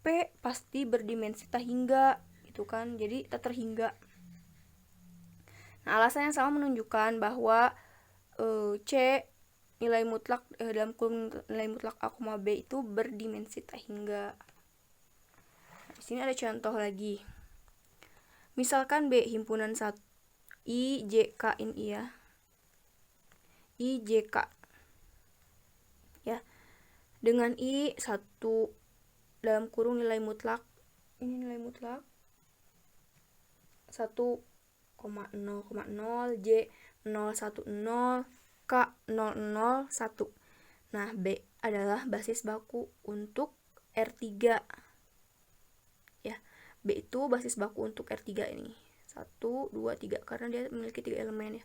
P pasti berdimensi tak hingga gitu kan. Jadi tak terhingga. Nah, alasan yang sama menunjukkan bahwa C nilai mutlak dalam kurung nilai mutlak A, B itu berdimensi tak hingga. Di sini ada contoh lagi. Misalkan B himpunan 1 I, J, K ini ya. I, J, K. Ya. Dengan I 1 dalam kurung nilai mutlak. Ini nilai mutlak 1,0,0, J 0,10, K 0,01. Nah, B adalah basis baku untuk R3 ya. B itu basis baku untuk R3 ini. 1, 2, 3 karena dia memiliki 3 elemen ya.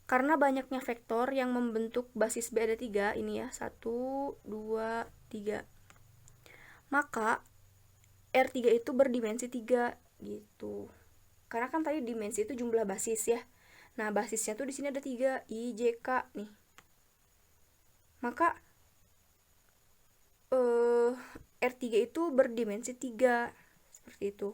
Karena banyaknya vektor yang membentuk basis B ada 3 ini ya. 1, 2, 3. Maka R3 itu berdimensi 3 gitu. Karena kan tadi dimensi itu jumlah basis ya. Nah, basisnya tuh di sini ada 3, I, J, K nih. Maka R3 itu berdimensi 3 seperti itu.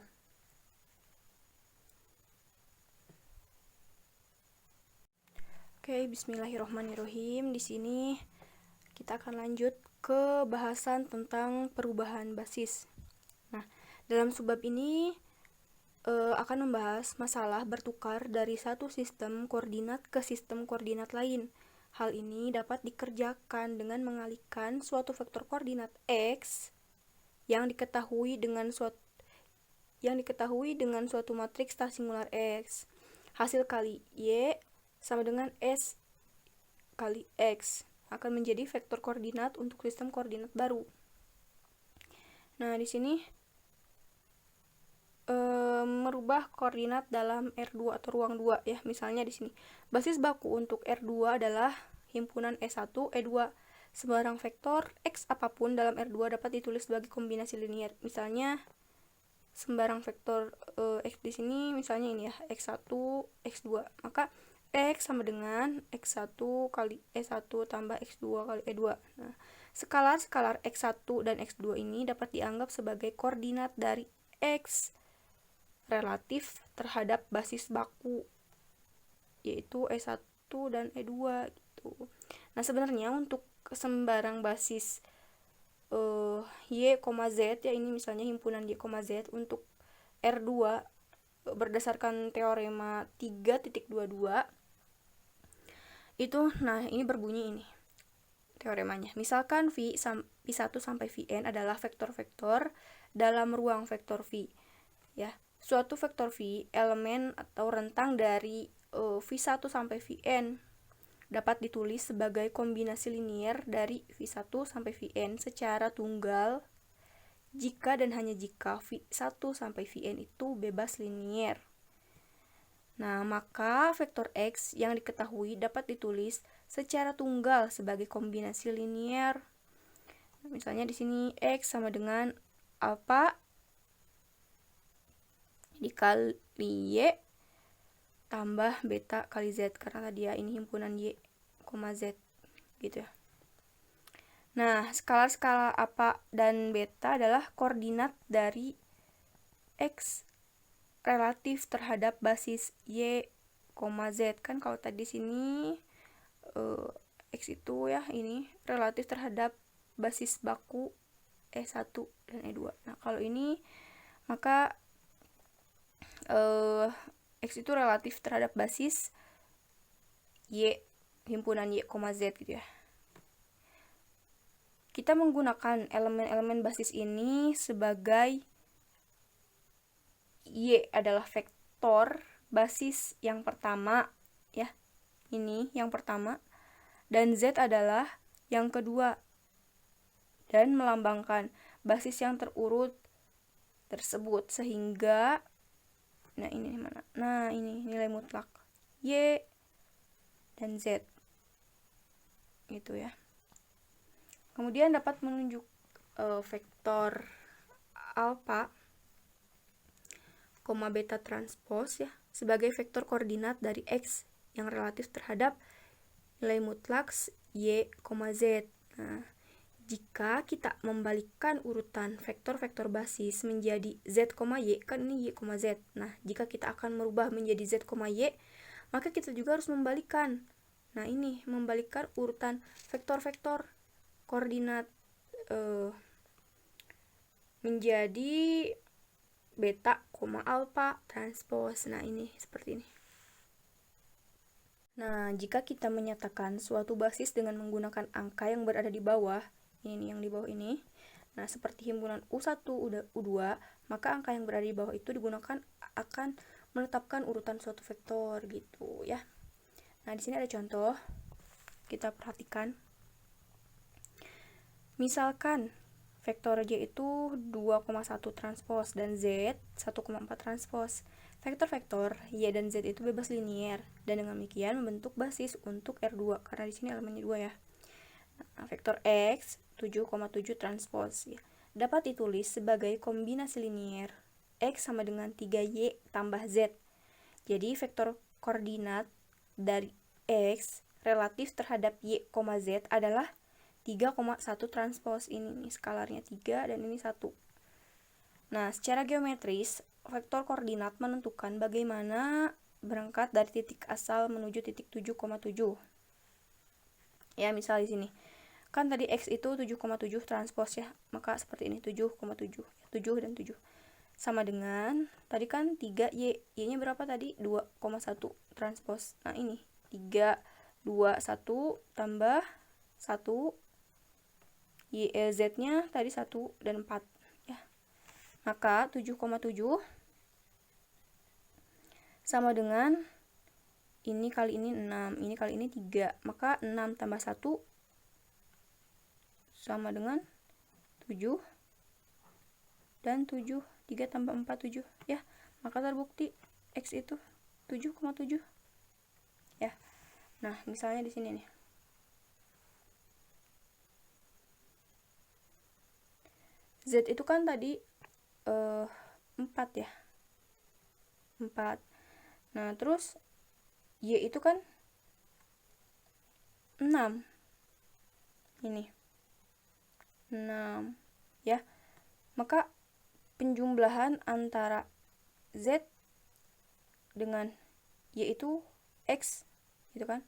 Oke, bismillahirrohmanirrohim. Di sini kita akan lanjut ke bahasan tentang perubahan basis. Nah, dalam subbab ini akan membahas masalah bertukar dari satu sistem koordinat ke sistem koordinat lain. Hal ini dapat dikerjakan dengan mengalihkan suatu vektor koordinat X yang diketahui dengan suatu matriks tak singular X. Hasil kali Y sama dengan S kali X akan menjadi vektor koordinat untuk sistem koordinat baru. Nah, di sini merubah koordinat dalam R2 atau ruang 2 ya. Misalnya di sini basis baku untuk R2 adalah himpunan E1, E2. Sembarang vektor X apapun dalam R2 dapat ditulis sebagai kombinasi linier. Misalnya sembarang vektor X di sini misalnya ini ya, X1, X2. Maka X sama dengan X1 kali E1 tambah X2 kali E2. Nah, skala-skala X1 dan X2 ini dapat dianggap sebagai koordinat dari X relatif terhadap basis baku, yaitu E1 dan E2 gitu. Nah, sebenarnya untuk sembarang basis Y, Z ya, ini misalnya himpunan Y, Z untuk R2 berdasarkan teorema 3.22 itu, nah ini berbunyi ini teoremanya. Misalkan V1 sampai Vn adalah vektor-vektor dalam ruang vektor V ya. Suatu vektor V elemen atau rentang dari V1 sampai Vn dapat ditulis sebagai kombinasi linier dari V1 sampai Vn secara tunggal jika dan hanya jika V1 sampai Vn itu bebas linier. Nah, maka vektor X yang diketahui dapat ditulis secara tunggal sebagai kombinasi linier. Misalnya di sini X sama dengan alpha dikali Y tambah beta kali Z, karena tadi ya ini himpunan Y, Z gitu ya. Nah, skala-skala alpha dan beta adalah koordinat dari X relatif terhadap basis Y, Z. Kan kalau tadi sini X itu ya ini relatif terhadap basis baku E1 dan E2. Nah, kalau ini maka X itu relatif terhadap basis Y, himpunan Y, Z gitu ya. Kita menggunakan elemen-elemen basis ini sebagai Y adalah vektor basis yang pertama ya. Ini yang pertama, dan Z adalah yang kedua, dan melambangkan basis yang terurut tersebut sehingga nah ini mana? Nah, ini nilai mutlak Y dan Z gitu ya. Kemudian dapat menunjuk vektor alpha, beta transpose ya sebagai vektor koordinat dari X yang relatif terhadap nilai mutlak Y, Z. Nah, jika kita membalikkan urutan vektor-vektor basis menjadi Z, Y, kan ini Y, Z. Nah, jika kita akan merubah menjadi Z, Y, maka kita juga harus membalikkan. Nah, ini membalikkan urutan vektor-vektor koordinat menjadi beta, alpha, transpose. Nah, ini seperti ini. Nah, jika kita menyatakan suatu basis dengan menggunakan angka yang berada di bawah, ini yang di bawah ini, nah seperti himpunan U1, U2, maka angka yang berada di bawah itu digunakan akan menetapkan urutan suatu vektor gitu ya. Nah, di sini ada contoh, kita perhatikan. Misalkan vektor Y itu 2,1 transpos dan Z 1,4 transpos. Vektor-vektor Y dan Z itu bebas linier dan dengan demikian membentuk basis untuk R2 karena di sini elemennya 2 ya. Nah, vektor X 7,7 transpos ya. Dapat ditulis sebagai kombinasi linier X sama dengan 3Y tambah Z. Jadi vektor koordinat dari X relatif terhadap Y, Z adalah 3,1 transpos. Ini nih skalarnya 3 dan ini 1. Nah, secara geometris vektor koordinat menentukan bagaimana berangkat dari titik asal menuju titik 7,7. Ya, misal di sini. Kan tadi X itu 7,7 transpos ya. Maka seperti ini 7,7. 7 dan 7. Sama dengan tadi kan 3Y. Y-nya berapa tadi? 2,1 transpos. Nah, ini 3 2 1 tambah 1 Z-nya tadi 1 dan 4 ya. Maka 7,7 sama dengan ini kali ini 6, ini kali ini 3. Maka 6 tambah 1 sama dengan 7 dan 7. 3 tambah 4 7 ya. Maka terbukti X itu 7,7 ya. Nah, misalnya di sini nih. Z itu kan tadi 4 ya. 4. Nah, terus Y itu kan 6. Ini 6 ya. Maka penjumlahan antara Z dengan Y itu X gitu kan.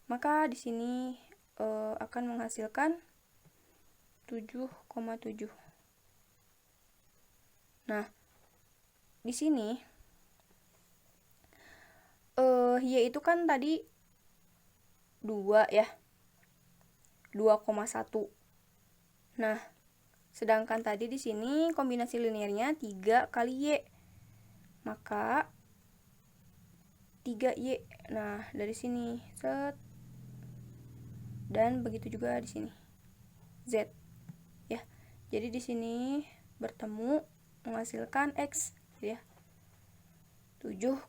Maka di sini akan menghasilkan 7,7. Nah, di sini Y itu kan tadi 2 ya. 2,1. Nah, sedangkan tadi di sini kombinasi linearnya 3 kali Y. Maka 3Y. Nah, dari sini set. Dan begitu juga di sini. Z. Ya. Jadi di sini bertemu menghasilkan X ya. 7,7.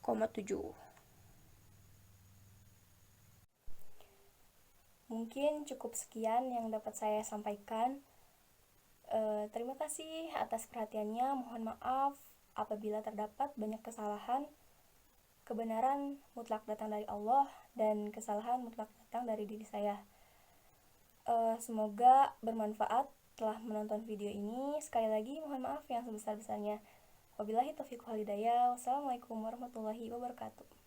Mungkin cukup sekian yang dapat saya sampaikan. Terima kasih atas perhatiannya. Mohon maaf apabila terdapat banyak kesalahan. Kebenaran mutlak datang dari Allah dan kesalahan mutlak datang dari diri saya. Semoga bermanfaat telah menonton video ini. Sekali lagi mohon maaf yang sebesar-besarnya. Wabillahi taufiq wal hidayah. Wassalamualaikum warahmatullahi wabarakatuh.